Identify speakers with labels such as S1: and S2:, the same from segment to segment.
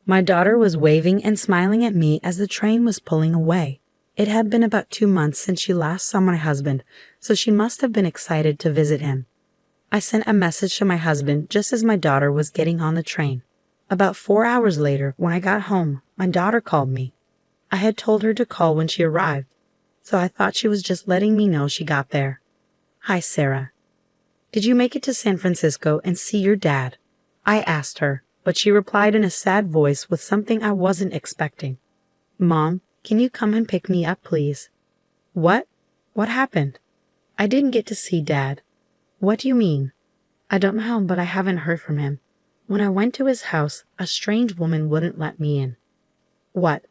S1: My daughter was waving and smiling at me as the train was pulling away. It had been about 2 months since she last saw my husband, so she must have been excited to visit him. I sent a message to my husband just as my daughter was getting on the train. About 4 hours later, when I got home, my daughter called me. I had told her to call when she arrived, so I thought she was just letting me know she got there. "Hi, Sarah. Did you make it to San Francisco and see your dad?" I asked her, but she replied in a sad voice with something I wasn't expecting. "Mom, can you come and pick me up, please?" "What? What happened?" "I didn't get to see Dad." "What do you mean?" "I don't know, but I haven't heard from him. When I went to his house, a strange woman wouldn't let me in." "What?"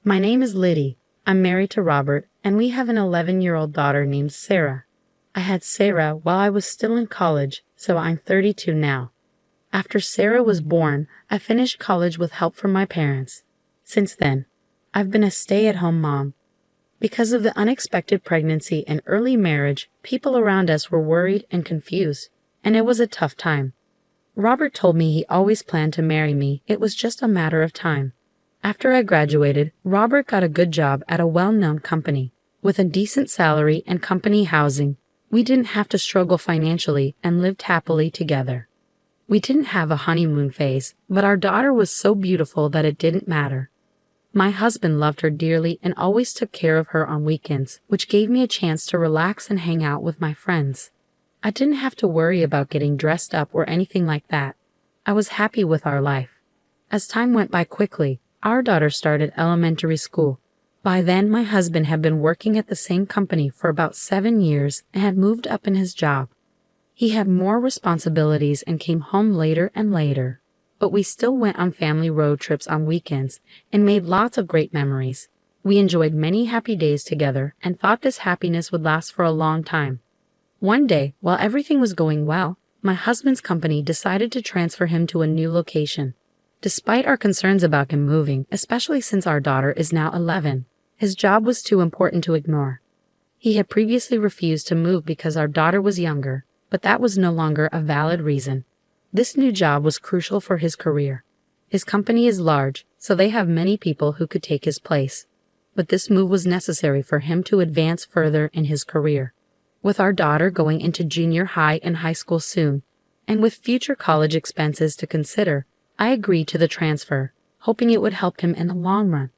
S1: "My name is Liddy. I'm married to Robert, and we have an 11-year-old daughter named Sarah. I had Sarah while I was still in college, so I'm 32 now. After Sarah was born, I finished college with help from my parents. Since then, I've been a stay-at-home mom. Because of the unexpected pregnancy and early marriage, people around us were worried and confused, and it was a tough time. Robert told me he always planned to marry me. It was just a matter of time. After I graduated, Robert got a good job at a well-known company. With a decent salary and company housing, we didn't have to struggle financially and lived happily together. We didn't have a honeymoon phase, but our daughter was so beautiful that it didn't matter. My husband loved her dearly and always took care of her on weekends, which gave me a chance to relax and hang out with my friends. I didn't have to worry about getting dressed up or anything like that. I was happy with our life. As time went by quickly, our daughter started elementary school. By then, my husband had been working at the same company for about 7 years and had moved up in his job. He had more responsibilities and came home later and later. But we still went on family road trips on weekends and made lots of great memories. We enjoyed many happy days together and thought this happiness would last for a long time. One day, while everything was going well, my husband's company decided to transfer him to a new location. Despite our concerns about him moving, especially since our daughter is now 11, his job was too important to ignore. He had previously refused to move because our daughter was younger, but that was no longer a valid reason. This new job was crucial for his career. His company is large, so they have many people who could take his place. But this move was necessary for him to advance further in his career. With our daughter going into junior high and high school soon, and with future college expenses to consider, I agreed to the transfer, hoping it would help him in the long run.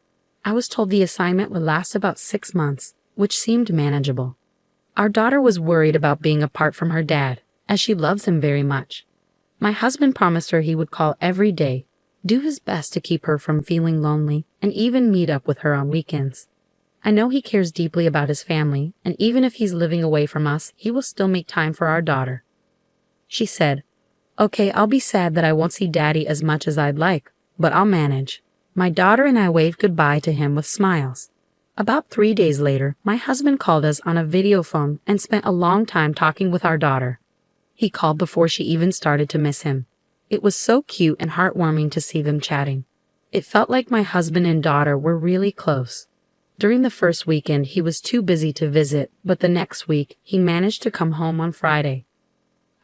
S1: I was told the assignment would last about 6 months, which seemed manageable. Our daughter was worried about being apart from her dad, as she loves him very much. My husband promised her he would call every day, do his best to keep her from feeling lonely, and even meet up with her on weekends. I know he cares deeply about his family, and even if he's living away from us, he will still make time for our daughter. She said, "Okay, I'll be sad that I won't see Daddy as much as I'd like, but I'll manage." My daughter and I waved goodbye to him with smiles. About 3 days later, my husband called us on a video phone and spent a long time talking with our daughter. He called before she even started to miss him. It was so cute and heartwarming to see them chatting. It felt like my husband and daughter were really close. During the first weekend, he was too busy to visit, but the next week, he managed to come home on Friday.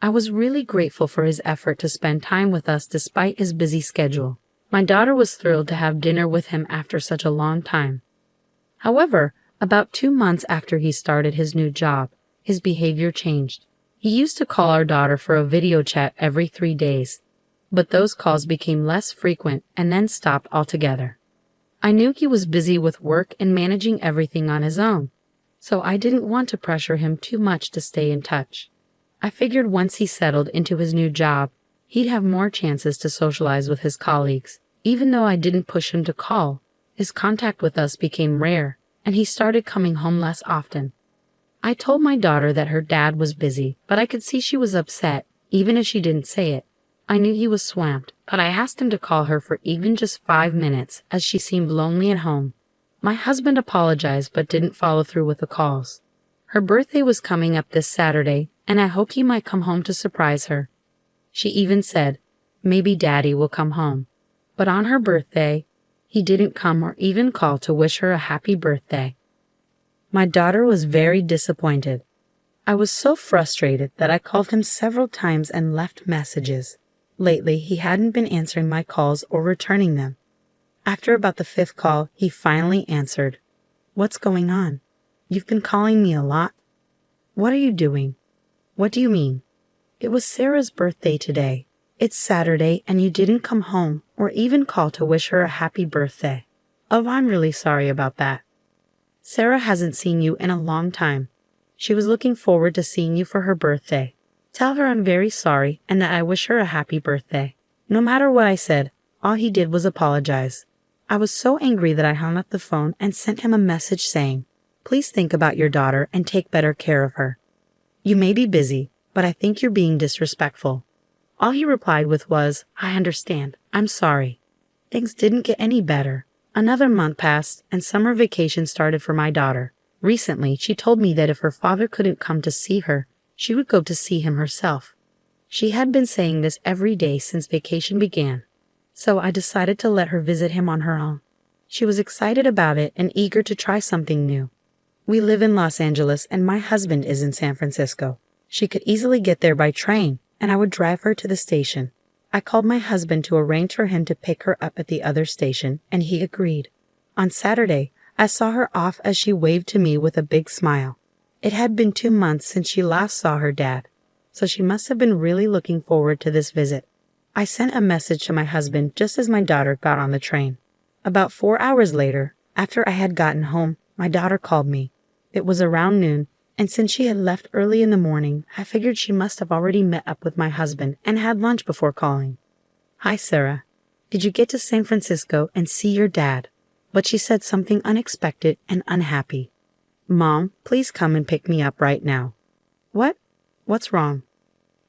S1: I was really grateful for his effort to spend time with us despite his busy schedule. My daughter was thrilled to have dinner with him after such a long time. However, about 2 months after he started his new job, his behavior changed. He used to call our daughter for a video chat every 3 days, but those calls became less frequent and then stopped altogether. I knew he was busy with work and managing everything on his own, so I didn't want to pressure him too much to stay in touch. I figured once he settled into his new job, he'd have more chances to socialize with his colleagues. Even though I didn't push him to call, his contact with us became rare, and he started coming home less often. I told my daughter that her dad was busy, but I could see she was upset, even if she didn't say it. I knew he was swamped, but I asked him to call her for even just 5 minutes, as she seemed lonely at home. My husband apologized but didn't follow through with the calls. Her birthday was coming up this Saturday, and I hoped he might come home to surprise her. She even said, "Maybe Daddy will come home." But on her birthday, he didn't come or even call to wish her a happy birthday. My daughter was very disappointed. I was so frustrated that I called him several times and left messages. Lately, he hadn't been answering my calls or returning them. After about the fifth call, he finally answered. What's going on? You've been calling me a lot. What are you doing? What do you mean? It was Sarah's birthday today. It's Saturday and you didn't come home or even call to wish her a happy birthday. Oh, I'm really sorry about that. Sarah hasn't seen you in a long time. She was looking forward to seeing you for her birthday. Tell her I'm very sorry and that I wish her a happy birthday. No matter what I said, all he did was apologize. I was so angry that I hung up the phone and sent him a message saying, please think about your daughter and take better care of her. You may be busy, but I think you're being disrespectful. All he replied with was, I understand. I'm sorry. Things didn't get any better. Another month passed and summer vacation started for my daughter. Recently, she told me that if her father couldn't come to see her, she would go to see him herself. She had been saying this every day since vacation began, so I decided to let her visit him on her own. She was excited about it and eager to try something new. We live in Los Angeles and my husband is in San Francisco. She could easily get there by train, and I would drive her to the station. I called my husband to arrange for him to pick her up at the other station, and he agreed. On Saturday, I saw her off as she waved to me with a big smile. It had been 2 months since she last saw her dad, so she must have been really looking forward to this visit. I sent a message to my husband just as my daughter got on the train. About 4 hours later, after I had gotten home, my daughter called me. It was around noon, and since she had left early in the morning, I figured she must have already met up with my husband and had lunch before calling. Hi, Sarah. Did you get to San Francisco and see your dad? But she said something unexpected and unhappy. Mom, please come and pick me up right now. What? What's wrong?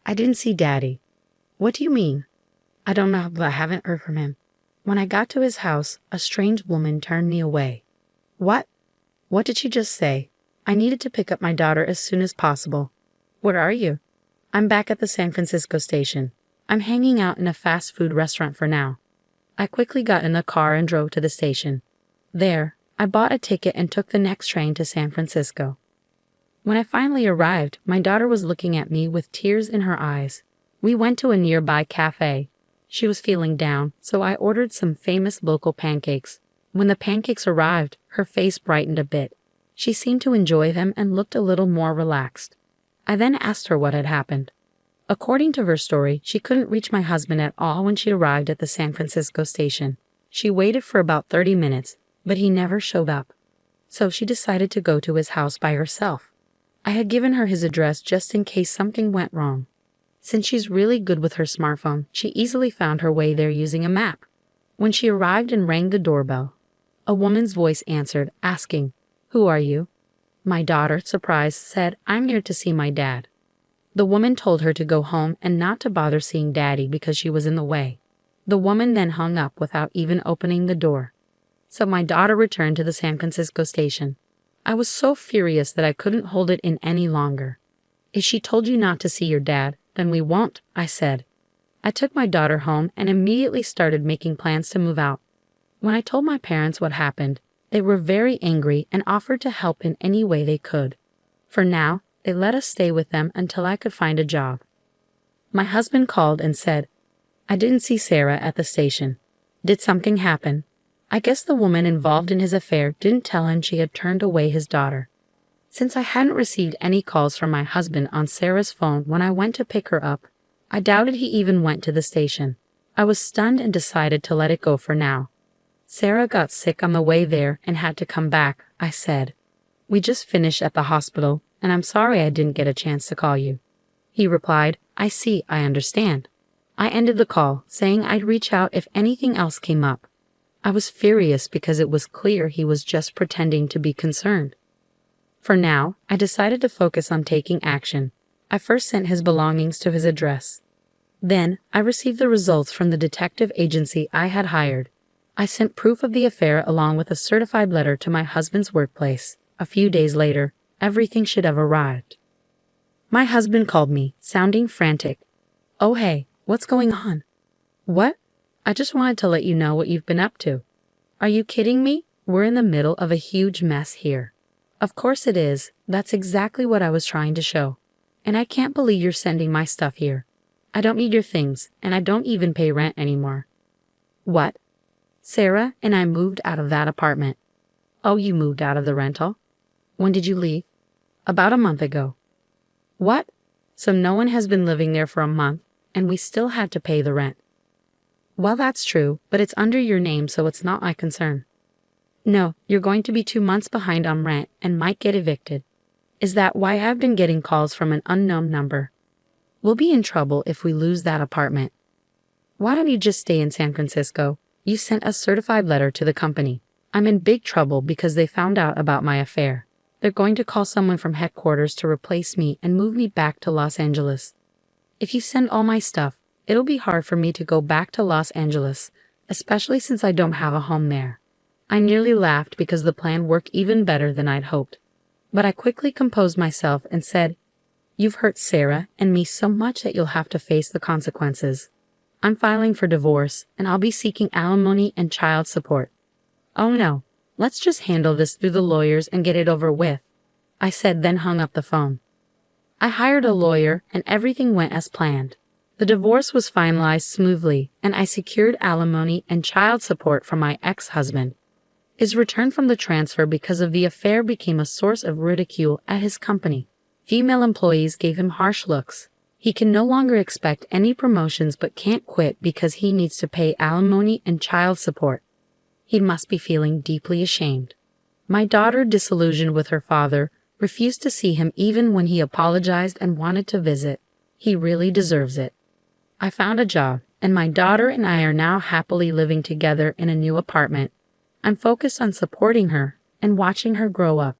S1: I didn't see Daddy. What do you mean? I don't know, but I haven't heard from him. When I got to his house, a strange woman turned me away. What? What did she just say? I needed to pick up my daughter as soon as possible. Where are you? I'm back at the San Francisco station. I'm hanging out in a fast food restaurant for now. I quickly got in the car and drove to the station. There, I bought a ticket and took the next train to San Francisco. When I finally arrived, my daughter was looking at me with tears in her eyes. We went to a nearby cafe. She was feeling down, so I ordered some famous local pancakes. When the pancakes arrived, her face brightened a bit. She seemed to enjoy them and looked a little more relaxed. I then asked her what had happened. According to her story, she couldn't reach my husband at all when she arrived at the San Francisco station. She waited for about 30 minutes, but he never showed up. So she decided to go to his house by herself. I had given her his address just in case something went wrong. Since she's really good with her smartphone, she easily found her way there using a map. When she arrived and rang the doorbell, a woman's voice answered, asking, Who are you? My daughter, surprised, said, I'm here to see my dad. The woman told her to go home and not to bother seeing Daddy because she was in the way. The woman then hung up without even opening the door. So my daughter returned to the San Francisco station. I was so furious that I couldn't hold it in any longer. If she told you not to see your dad, then we won't, I said. I took my daughter home and immediately started making plans to move out. When I told my parents what happened, they were very angry and offered to help in any way they could. For now, they let us stay with them until I could find a job. My husband called and said, I didn't see Sarah at the station. Did something happen? I guess the woman involved in his affair didn't tell him she had turned away his daughter. Since I hadn't received any calls from my husband on Sarah's phone when I went to pick her up, I doubted he even went to the station. I was stunned and decided to let it go for now. Sarah got sick on the way there and had to come back, I said. We just finished at the hospital, and I'm sorry I didn't get a chance to call you. He replied, I see, I understand. I ended the call, saying I'd reach out if anything else came up. I was furious because it was clear he was just pretending to be concerned. For now, I decided to focus on taking action. I first sent his belongings to his address. Then, I received the results from the detective agency I had hired. I sent proof of the affair along with a certified letter to my husband's workplace. A few days later, everything should have arrived. My husband called me, sounding frantic. Oh hey, what's going on? What? I just wanted to let you know what you've been up to. Are you kidding me? We're in the middle of a huge mess here. Of course it is. That's exactly what I was trying to show. And I can't believe you're sending my stuff here. I don't need your things, and I don't even pay rent anymore. What? Sarah and I moved out of that apartment. Oh, you moved out of the rental? When did you leave? About a month ago. What? So no one has been living there for a month, and we still had to pay the rent. Well, that's true, but it's under your name, so it's not my concern. No, you're going to be 2 months behind on rent and might get evicted. Is that why I've been getting calls from an unknown number? We'll be in trouble if we lose that apartment. Why don't you just stay in San Francisco? You sent a certified letter to the company. I'm in big trouble because they found out about my affair. They're going to call someone from headquarters to replace me and move me back to Los Angeles. If you send all my stuff, it'll be hard for me to go back to Los Angeles, especially since I don't have a home there. I nearly laughed because the plan worked even better than I'd hoped. But I quickly composed myself and said, "You've hurt Sarah and me so much that you'll have to face the consequences. I'm filing for divorce, and I'll be seeking alimony and child support." "Oh no, let's just handle this through the lawyers and get it over with," I said, then hung up the phone. I hired a lawyer and everything went as planned. The divorce was finalized smoothly, and I secured alimony and child support from my ex-husband. His return from the transfer because of the affair became a source of ridicule at his company. Female employees gave him harsh looks. He can no longer expect any promotions but can't quit because he needs to pay alimony and child support. He must be feeling deeply ashamed. My daughter, disillusioned with her father, refused to see him even when he apologized and wanted to visit. He really deserves it. I found a job, and my daughter and I are now happily living together in a new apartment. I'm focused on supporting her and watching her grow up.